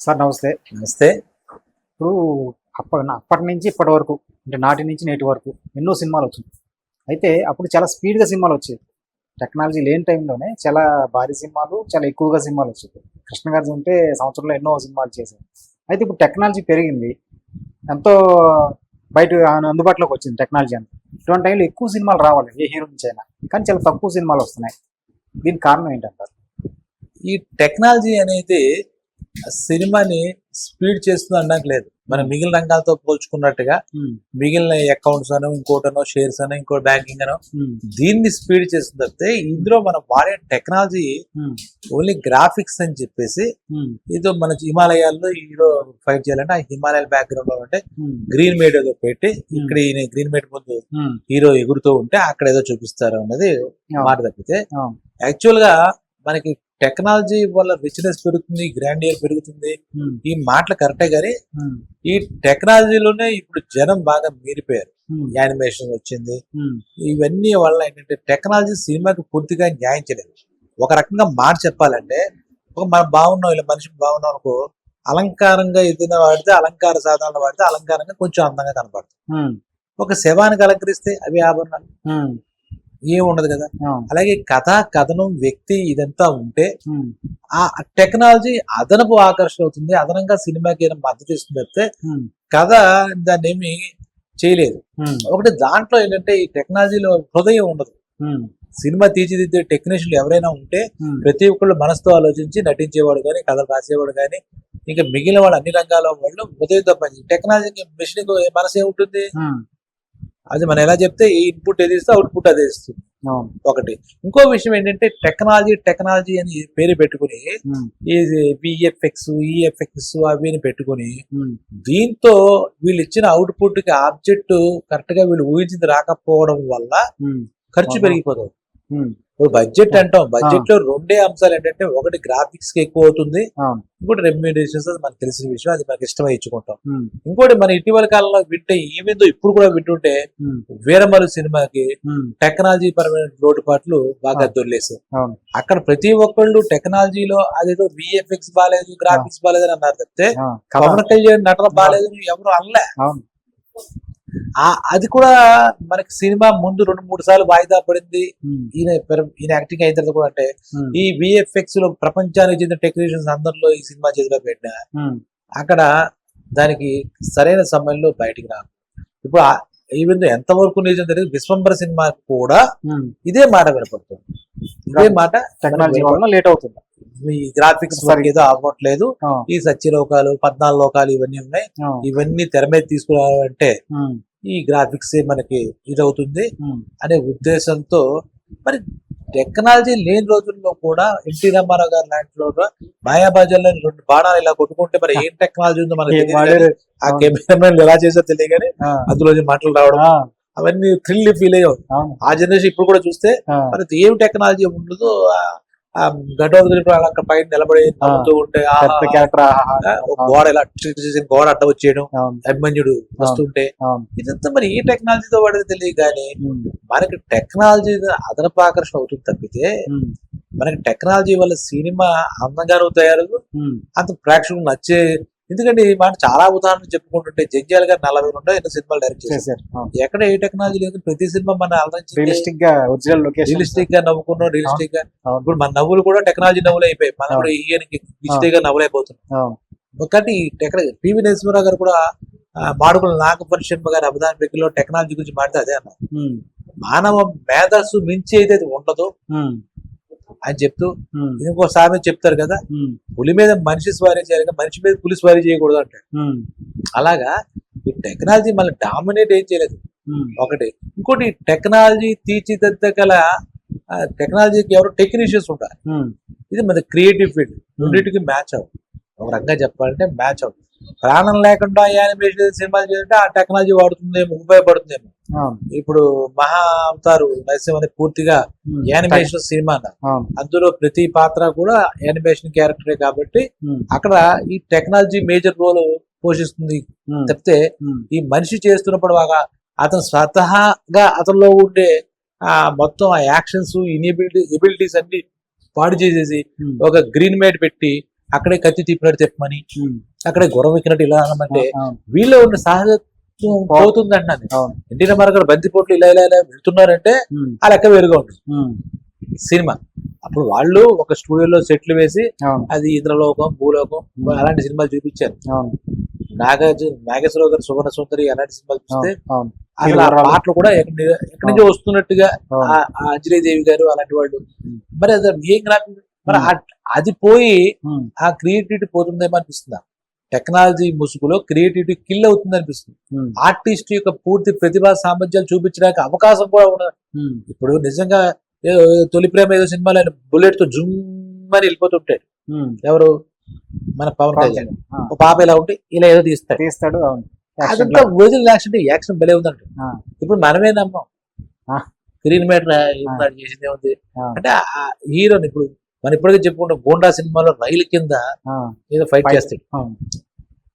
Sir నమస్తే. నమస్తే. ఇప్పుడు అప్పటి నుంచి ఇప్పటి వరకు అంటే నాటి నుంచి నేటి వరకు ఎన్నో సినిమాలు వచ్చినాయి. అయితే అప్పుడు చాలా స్పీడ్‌గా సినిమాలు వచ్చేవి. టెక్నాలజీ లేని టైంలోనే చాలా భారీ సినిమాలు, చాలా ఎక్కువగా సినిమాలు వచ్చేవి. కృష్ణ గారు ఉంటే సంవత్సరంలో ఎన్నో సినిమాలు చేశారు. అయితే ఇప్పుడు టెక్నాలజీ పెరిగింది. ఎంతో బయట అందుబాటులోకి వచ్చింది టెక్నాలజీ అంతా. ఇటువంటి టైంలో ఎక్కువ సినిమాలు రావాలి ఏ హీరో నుంచి అయినా. కానీ చాలా తక్కువ సినిమాలు వస్తున్నాయి. దీనికి కారణం ఏంటంటారు? ఈ టెక్నాలజీ అనేది సినిమాని స్పీడ్ చేస్తుంది అనడానికి లేదు. మనం మిగిలిన రంగాలతో పోల్చుకున్నట్టుగా మిగిలిన అకౌంట్స్ అనో ఇంకోటనో షేర్స్ అనో ఇంకో బ్యాంకింగ్ అనో దీన్ని స్పీడ్ చేస్తుంది తప్పితే ఇందులో మనం వాడే టెక్నాలజీ ఓన్లీ గ్రాఫిక్స్ అని చెప్పేసి ఏదో మన హిమాలయాల్లో హీరో ఫైట్ చేయాలంటే ఆ హిమాలయాల బ్యాక్గ్రౌండ్ లో అంటే గ్రీన్ మేడ్ ఏదో పెట్టి ఇక్కడ ఈయన గ్రీన్ మేడ్ ముందు హీరో ఎగురుతూ ఉంటే అక్కడ ఏదో చూపిస్తారు అన్నది మాట తప్పితే యాక్చువల్ గా మనకి టెక్నాలజీ వల్ల రిచ్నెస్ పెరుగుతుంది, గ్రాండియర్ పెరుగుతుంది, ఈ మాటలు కరెక్టే గానీ ఈ టెక్నాలజీలోనే ఇప్పుడు జనం బాగా మీరిపోయారు. యానిమేషన్ వచ్చింది, ఇవన్నీ వల్ల ఏంటంటే టెక్నాలజీ సినిమాకి పూర్తిగా న్యాయం చేయలేదు. ఒక రకంగా మాట చెప్పాలంటే మనం బాగున్నాం, ఇలా మనిషి బాగున్నాం అనుకో, అలంకారంగా ఏదైనా వాడితే అలంకార సాధనాలు వాడితే అలంకారంగా కొంచెం అందంగా కనపడుతుంది. ఒక శవానికి అలంకరిస్తే అవి ఆభరణాలు ఏముండదు కదా. అలాగే కథ, కథనం, వ్యక్తి ఇదంతా ఉంటే ఆ టెక్నాలజీ అదనపు ఆకర్షణ అవుతుంది, అదనంగా సినిమాకి ఏదైనా మద్దతు ఇస్తుంది తప్పితే కథ దాన్ని ఏమి చేయలేదు. ఒకటి దాంట్లో ఏంటంటే ఈ టెక్నాలజీలో హృదయం ఉండదు. సినిమా తీర్చిదిద్దే టెక్నీషియన్లు ఎవరైనా ఉంటే ప్రతి ఒక్కళ్ళు మనసుతో ఆలోచించి నటించేవాడు కానీ, కథలు రాసేవాడు కానీ, ఇంకా మిగిలిన వాళ్ళు అన్ని రంగాల వాళ్ళు హృదయంతో పని. టెక్నాలజీకి మిషన్ మనసు ఏముంటుంది, అది మనం ఎలా చెప్తే ఈ ఇన్పుట్ ఏది ఇస్తే అవుట్పుట్ అదే ఇస్తుంది. ఒకటి. ఇంకో విషయం ఏంటంటే టెక్నాలజీ అని పేరు పెట్టుకుని ఈ విఎఫ్ఎక్స్, ఈఎఫ్ఎక్స్ అవి పెట్టుకుని దీంతో వీళ్ళు ఇచ్చిన అవుట్పుట్ కి ఆబ్జెక్ట్ కరెక్ట్ గా వీళ్ళు ఊహించింది రాకపోవడం వల్ల ఖర్చు పెరిగిపోతుంది. ఇప్పుడు బడ్జెట్ అంటాం, బడ్జెట్ లో రెండే అంశాలు ఏంటంటే ఒకటి గ్రాఫిక్స్ కి ఎక్కువ అవుతుంది, ఇంకోటి రెమ్యూనరేషన్స్, అది మనకు తెలిసిన విషయం, అది మనకి ఇష్టమై ఇచ్చుకుంటాం. ఇంకోటి మన ఇటీవల కాలంలో వింటే ఈవెందో ఇప్పుడు కూడా వింటుంటే వీరమలు సినిమాకి టెక్నాలజీ పరమైన లోటుపాట్లు బాగా దొర్లేసాయి. అక్కడ ప్రతి ఒక్కళ్ళు టెక్నాలజీలో అదేదో విఎఫ్ఎక్స్ బాగాలేదు, గ్రాఫిక్స్ బాగాలేదు అని అన్నారు తప్పితే పవన్ కళ్యాణ్ నటన బాగాలేదు ఎవరు అనలే. అది కూడా మనకి సినిమా ముందు 2-3 సార్లు వాయిదా పడింది. ఈయన యాక్టింగ్ అయిన తర్వాత కూడా అంటే ఈ విఎఫ్ఎక్స్ లో ప్రపంచానికి చెందిన టెక్నీషియన్స్ అందరిలో ఈ సినిమా చేతిలో పెట్టినా అక్కడ దానికి సరైన సమయంలో బయటికి రాదు. ఇప్పుడు ఈవెన్ ఎంతవరకు నిజం తెలియదు, విశ్వంబర సినిమా కూడా ఇదే మాట వినపడుతుంది. ఇదే మాట టెక్నాలజీ వల్ల లేట్ అవుతుంది. ఈ గ్రాఫిక్స్ ఏదో అవ్వట్లేదు, ఈ సత్యలోకాలు 14 లోకాలు ఇవన్నీ ఉన్నాయి, ఇవన్నీ తెర మీద తీసుకురావాలంటే ఈ గ్రాఫిక్స్ మనకి ఇదవుతుంది అనే ఉద్దేశంతో మరి టెక్నాలజీ లేని రోజుల్లో కూడా ఎన్టీ రామారావు గారి లాంటిలో మాయాబాజాల్లో 2 బాణాలు ఇలా కొట్టుకుంటే మరి ఏం టెక్నాలజీ ఉందో మనకి తెలియదు. ఆ కెమెరామెన్ ఎలా చేసో తెలియదు కానీ అందులో మాటలు రావడం అవన్నీ థ్రిల్ ఫీల్ అయ్యాం. ఆ జనరేషన్ ఇప్పుడు కూడా చూస్తే మరి ఏం టెక్నాలజీ ఉండదు, అక్కడ పైన నిలబడి నవ్వుతూ ఉంటే గోడ ఇలా గోడ అడ్డ వచ్చేయడం, అభిమన్యుడు వస్తుంటే ఇదంతా మరి ఏ టెక్నాలజీతో వాడేది తెలియదు. కానీ మనకి టెక్నాలజీ అదనపు ఆకర్షణ అవుతుంది తప్పితే మనకి టెక్నాలజీ వల్ల సినిమా అందంగానూ తయారు, అంత ప్రేక్షకులు నచ్చే. ఎందుకంటే ఈ మాట చాలా ఉదాహరణలు చెప్పుకుంటుంటే జంజాల్ గారు 40 నుండి ఎన్నో సినిమాలు డైరెక్ట్ చేశారు. ఎక్కడ ఏ టెక్నాలజీ లేదు, ప్రతి సినిమా మన రియలిస్టిక్ గా నవ్వుకున్నాం, రియలిస్టిక్ గా. ఇప్పుడు మన నవ్వులు కూడా టెక్నాలజీ నవ్వులు అయిపోయాయి, మనం కూడా ఈయనకి డిజిటల్ గా నవ్వులైపోతున్నాం. ఒకటి పివి నరసింహారావు గారు కూడా మాడుకుల నాగపల్లి శర్మ గారి అభిధాన వ్యక్తిలో టెక్నాలజీ గురించి మాట్లాడితే అదే అన్నారు, మానవ మేధస్సు మించి ఏదైతే ఉండదో అని చెప్తూ ఇంకో సామె చెప్తారు కదా, పులి మీద మనిషి స్వారీ చేయాలి, మనిషి మీద పులి స్వారీ చేయకూడదు అంటాడు. అలాగా ఈ టెక్నాలజీ మళ్ళీ డామినేట్ ఏం చేయలేదు ఒకటి. ఇంకోటి టెక్నాలజీ తీర్చిదిద్దగల టెక్నాలజీకి ఎవరు టెక్నీషియన్స్ ఉంటారు. ఇది మన క్రియేటివ్ ఫీల్డ్, రెండింటికి మ్యాచ్ అవ్వదు. ఒక రకంగా చెప్పాలంటే మ్యాచ్ అవుతుంది. ప్రాణం లేకుండా యానిమేషన్ సినిమాలు చేయాలంటే ఆ టెక్నాలజీ వాడుతుందేమో, ఉపయోగపడుతుందేమో. ఇప్పుడు మహా అవతారు నరసింహ పూర్తిగా యానిమేషన్ సినిమా, అందులో ప్రతి పాత్ర కూడా యానిమేషన్ క్యారెక్టరే కాబట్టి అక్కడ ఈ టెక్నాలజీ మేజర్ రోల్ పోషిస్తుంది తప్పితే ఈ మనిషి చేస్తున్నప్పుడు బాగా అతను స్వతహాగా అతనిలో ఉండే మొత్తం ఆ యాక్షన్స్, ఎబిలిటీస్ అన్ని పాడు చేసేసి ఒక గ్రీన్ మేట్ పెట్టి అక్కడే కత్తి తిప్పినట్టు తిప్పమని, ఉమ్, అక్కడే గుర్రం ఎక్కినట్టు ఇలా అనమంటే అవును వీళ్ళలో ఉన్న సహజత్వం పోతుంది అంటున్నాను. అవును ఎన్టీ రామారావు గారు బంతిపోట్లు ఇలా ఇలా ఇలా వెళ్తున్నారంటే ఉమ్, ఆ లెక్క వేరుగా ఉంటుంది ఉమ్, సినిమా. అప్పుడు వాళ్ళు ఒక స్టూడియోలో సెట్లు వేసి అవును అది ఇంద్రలోకం, భూలోకం అలాంటి సినిమాలు చూపించారు. అవును నాగేశ్వరరావు గారు సువర్ణ సుందరి అలాంటి సినిమాలు చూస్తే అవును అసలు ఆ పాటలు కూడా ఎక్కడి నుంచో వస్తున్నట్టుగా అవును. ఆ అంజలీదేవి గారు అలాంటి వాళ్ళు. ఉమ్. మరి అది ఏం గ్రాఫిక్ మరి అది పోయి ఉమ్, ఆ క్రియేటివిటీ పోతుందేమో అనిపిస్తుంది. టెక్నాలజీ ముసుగులో క్రియేటివిటీ కిల్ అవుతుంది అనిపిస్తుంది. ఉమ్, ఆర్టిస్ట్ యొక్క పూర్తి ప్రతిభా సామర్థ్యాలు చూపించడానికి అవకాశం కూడా ఉండదు. ఉమ్, ఇప్పుడు నిజంగా తొలి ప్రేమ ఏదో సినిమాలో ఆయన బుల్లెట్ తో జుమ్ అని వెళ్ళిపోతుంటాడు. ఉమ్. ఎవరు మన పవన్ కళ్యాణ్. ఆ, ఒక పాప ఇలా ఉంటే ఇలా ఏదో తీస్తాడు. తీస్తాడు అవును యాక్షన్ అదంతా ఒరిజినల్ యాక్షన్. యాక్షన్ భలే ఉందంట. ఆ, ఇప్పుడు మనమే నమ్మం. ఆ. స్క్రీన్ మీద చేసిందే ఉంది ఆ. అంటే ఆ హీరోని ఇప్పుడు మనం ఇప్పటికే చెప్పుకుంటాం గోండా సినిమాలో రైలు కింద ఆ, ఏదో ఫైట్ Fight. చేస్తాడు. అవును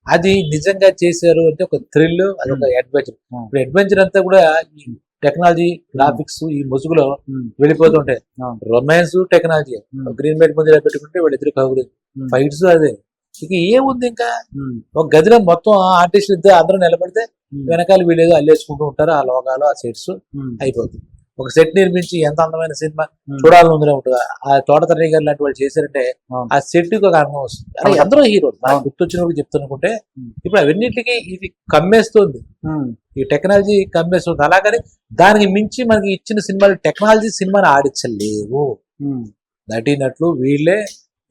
అది నిజంగా చేశారు అంటే ఒక థ్రిల్, అదొక అడ్వెంచర్. Hmm. ఇప్పుడు అడ్వెంచర్ అంతా కూడా ఈ టెక్నాలజీ, గ్రాఫిక్స్ ఈ ముసుగులో ఉమ్, వెళ్ళిపోతుంటాయి. అవును రొమాన్స్ టెక్నాలజీ ఉమ్, గ్రీన్ బెల్ట్ ముందు ఇలా పెట్టుకుంటే వీళ్ళిద్దరు కబురు ఉమ్, ఫైట్స్ అదే. ఇక ఏముంది ఇంకా ఉమ్, ఒక గదిలో మొత్తం ఆర్టిస్ట్ ఇద్దరు అందరూ నిలబడితే ఉమ్, వెనకాల వీళ్ళు ఏదో అల్లేసుకుంటూ ఉంటారు. ఆ లోగాలు ఆ సెట్స్ ఉమ్, అయిపోతుంది. ఒక సెట్ నిర్మించి ఎంత అందమైన సినిమా ఉమ్. చూడాలని ఉందిలే ఉంటుంది. ఆ తోటతర్రి గారు లాంటి వాళ్ళు చేశారంటే అవును. ఆ సెట్ కి ఒక అర్థం వస్తుంది. అలా అవును. ఎందరో హీరో అవును. గుర్తొచ్చినప్పుడు చెప్తునుకుంటే ఉమ్. ఇప్పుడు అవన్నిటికీ ఇది కమ్మేస్తుంది. ఉమ్, ఈ టెక్నాలజీ కమ్మేస్తుంది. అలాగని దానికి మించి మనకి ఇచ్చిన సినిమాలు టెక్నాలజీ సినిమాని ఆడించలేవు. ఉమ్, నటీనట్లు వీళ్ళే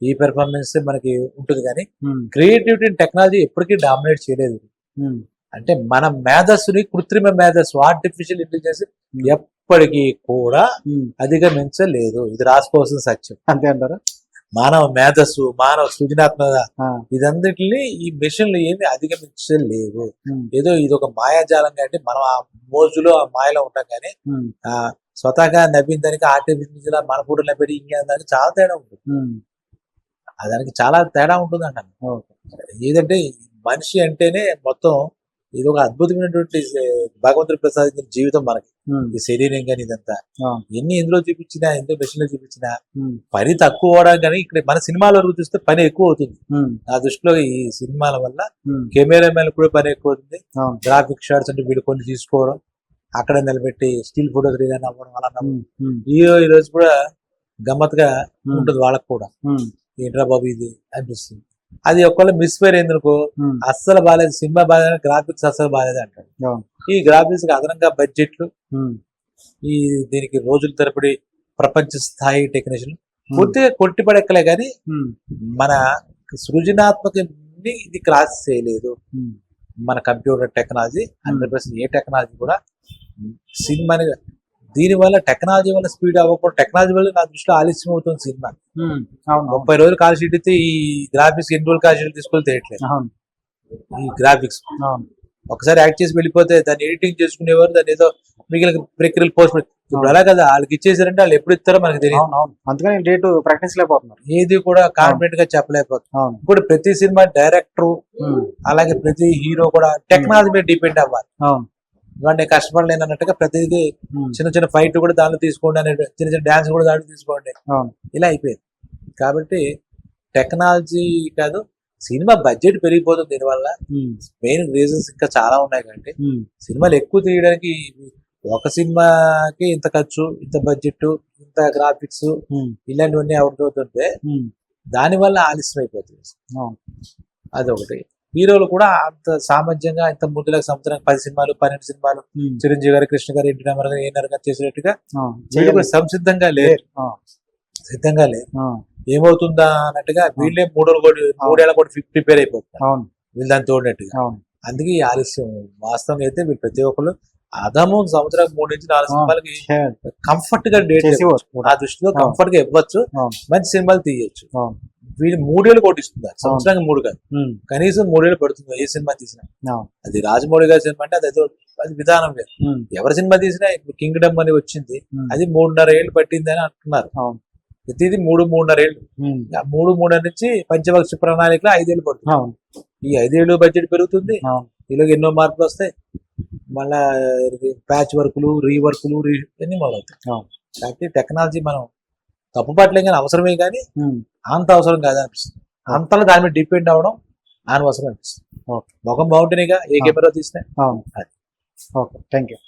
ఈ పెర్ఫార్మెన్స్ మనకి ఉంటుంది కానీ ఉమ్, క్రియేటివిటీ టెక్నాలజీ ఎప్పటికీ డామినేట్ చేయలేదు. ఉమ్, అంటే మన మేధస్సుని, కృత్రిమ మేధస్సు, ఆర్టిఫిషియల్ ఇంటెలిజెన్స్ ఉమ్. ఎప్పటికీ కూడా ఉమ్. అధిగమించలేదు. ఇది రాసుకోవాల్సిన సత్యం. అంతే అంటారా మానవ మేధస్సు, మానవ సృజనాత్మక ఆ, ఇదంతటిని ఈ మిషన్లు ఏమి అధిగమించలేవు. ఉమ్, ఏదో ఇది ఒక మాయాజాలం అంటే మనం ఆ మోజులో ఆ మాయలో ఉంటాం కానీ ఉమ్, ఆ స్వతహాగా నవ్విన దానికి ఆర్టిఫిషియల్ మన పూటలో పెట్టి ఇంకా దానికి చాలా తేడా ఉంటుంది. ఉమ్, దానికి చాలా తేడా ఉంటుంది అంటాను. ఓకే. ఏదంటే మనిషి అంటేనే మొత్తం ఇది ఒక అద్భుతమైనటువంటి భగవంతుడు ప్రసాదించిన జీవితం మనకి. ఉమ్, ఈ శరీరం కానీ ఇదంతా ఆ, ఎన్ని ఎందులో చూపించినా, ఎంతో మెషిన్ లో చూపించినా ఉమ్, పని తక్కువ అవడం కానీ ఇక్కడ మన సినిమాల వరకు చూస్తే పని ఎక్కువ అవుతుంది. ఉమ్, నా దృష్టిలో ఈ సినిమాల వల్ల ఉమ్, కెమెరామెన్ కూడా పని ఎక్కువ అవుతుంది. అవును. గ్రాఫిక్ షాట్స్ అంటే వీళ్ళు కొన్ని తీసుకోవడం, అక్కడ నిలబెట్టి స్టిల్ ఫోటోగ్రఫీ కానీ అవ్వడం అలా నవ్వడం. ఉమ్, ఉమ్, ఈ రోజు కూడా గమ్మత్తుగా ఉంటుంది వాళ్ళకు కూడా. ఉమ్, ఏంట్రా బాబు ఇది అనిపిస్తుంది. అది ఒకవేళ మిస్ఫైర్ అయిందనుకో ఉమ్, అస్సలు బాగాలేదు, సినిమా బాగాలేదు, గ్రాఫిక్స్ అస్సలు బాగాలేదు అంటాడు. అవును. ఈ గ్రాఫిక్స్ అదనంగా బడ్జెట్లు, ఉమ్, ఈ దీనికి రోజుల తరబడి ప్రపంచ స్థాయి టెక్నీషియన్ ఉమ్, పూర్తిగా కొట్టిపడెక్కలే కానీ ఉమ్, మన సృజనాత్మక ఇది క్రాస్ చేయలేదు. ఉమ్, మన కంప్యూటర్ టెక్నాలజీ 100% ఏ టెక్నాలజీ కూడా సినిమాని దీనివల్ల టెక్నాలజీ వల్ల స్పీడ్ అవ్వకపోవడం, టెక్నాలజీ వల్ల నా దృష్టిలో ఆలస్యం అవుతుంది సినిమా. ఉమ్, అవును అవును 30 రోజులు కాల్ షీట్ అయితే ఈ గ్రాఫిక్స్ ఎన్ని రోజులు కాల్ షీట్ తీసుకొని తెలియట్లేదు. అవును ఈ గ్రాఫిక్స్ అవును ఒకసారి యాక్ట్ చేసి వెళ్ళిపోతే దాన్ని ఎడిటింగ్ చేసుకునేవారు, దాన్ని ఏదో మిగిలిన ప్రక్రియలు పోస్ట్ ఇప్పుడు అలా కదా, వాళ్ళకి ఇచ్చేసారంటే వాళ్ళు ఎప్పుడు ఇస్తారో మనకు తెలియదు. అవును అవును అందుకని డేట్ ప్రకటించలేకపోతున్నారు. ఏది కూడా కాన్ఫిడెంట్ గా చెప్పలేకపోతుంది. అవును ఇప్పుడు ప్రతి సినిమా డైరెక్టర్ ఉమ్, అలాగే ప్రతి హీరో కూడా టెక్నాలజీ మీద డిపెండ్ అవ్వాలి. అవును ఇవన్నీ కష్టపడలేను అన్నట్టుగా ప్రతిదీ ఉమ్, చిన్న చిన్న ఫైట్ కూడా దాంట్లో తీసుకోండి అనే, చిన్న చిన్న డాన్స్ కూడా దాంట్లో తీసుకోండి అవును ఇలా అయిపోయింది. కాబట్టి టెక్నాలజీ కాదు, సినిమా బడ్జెట్ పెరిగిపోతుంది. దీనివల్ల ఉమ్, మెయిన్ రీజన్స్ ఇంకా చాలా ఉన్నాయి. కాబట్టి ఉమ్, సినిమాలు ఎక్కువ తీయడానికి ఒక సినిమాకి ఇంత ఖర్చు, ఇంత బడ్జెట్, ఇంత గ్రాఫిక్స్ ఉమ్, ఇలాంటివన్నీ అవుతుంటే ఉమ్, దానివల్ల ఆలస్యం అయిపోతుంది. అవును అదొకటి. హీరోలు కూడా అంత సామర్థ్యంగా ఇంత ముందులకు సంవత్సరానికి 10 సినిమాలు 12 సినిమాలు ఉమ్, చిరంజీవి గారు, కృష్ణ గారు, ఎన్టీ రామారావు గారు, ఏఎన్ఆర్ గారు చేసినట్టుగా అవును. వీళ్ళు కూడా సంసిద్ధంగా లేరు. ఆ, సిద్ధంగా లేరు. ఆ, ఏమవుతుందా అన్నట్టుగా వీళ్ళే మూడేళ్ల కూడా ప్రిపేర్ అయిపోతున్నారు అవును వీళ్ళు దాన్ని తోడినట్టుగా. అవును అందుకే ఈ ఆలస్యం. వాస్తవంగా అయితే వీళ్ళు ప్రతి ఒక్కరు అదము సంవత్సరానికి 3 నుంచి 4 సినిమాలకి కంఫర్ట్ గా డేట్ చేసేవారు కూడా. ఆ దృష్టిలో కంఫర్ట్ గా ఇవ్వచ్చు, అవును మంచి సినిమాలు తీయచ్చు. అవును వీళ్ళు 3 ఏళ్ళు కొట్టిస్తున్నారు, సంవత్సరానికి 3 కాదు, ఉమ్, కనీసం 3 ఏళ్ళు పడుతుంది ఏ సినిమా తీసినా. అవును అది రాజమౌళి గారి సినిమా అంటే అది విధానం వేరు. ఉమ్, ఎవరి సినిమా తీసినా ఇప్పుడు కింగ్డమ్ అని వచ్చింది, ఉమ్, అది 3.5 ఏళ్ళు పట్టింది అని అంటున్నారు. అవును ప్రతిది 3.5 ఏళ్ళు. ఉమ్, 3 నుంచి పంచవక్ష ప్రణాళికలో 5 ఏళ్ళు పడుతుంది. అవును ఈ 5 ఏళ్ళు బడ్జెట్ పెరుగుతుంది, అవును ఈలోగా ఎన్నో మార్పులు వస్తాయి, మళ్ళా ప్యాచ్ వర్కులు, రీవర్కులు అన్ని మొదలవుతాయి. అవును కాబట్టి టెక్నాలజీ మనం తప్పు పట్టలేం కానీ అవసరమే, కానీ ఉమ్, అంత అవసరం కాదనిపిస్తుంది. అంతలో దాని మీద డిపెండ్ అవ్వడం అనవసరం అనిపిస్తుంది. ఓకే. ముఖం బాగుంటేనేగా ఏ కెమెరా తీసినా. అవును. అది. Okay, thank you.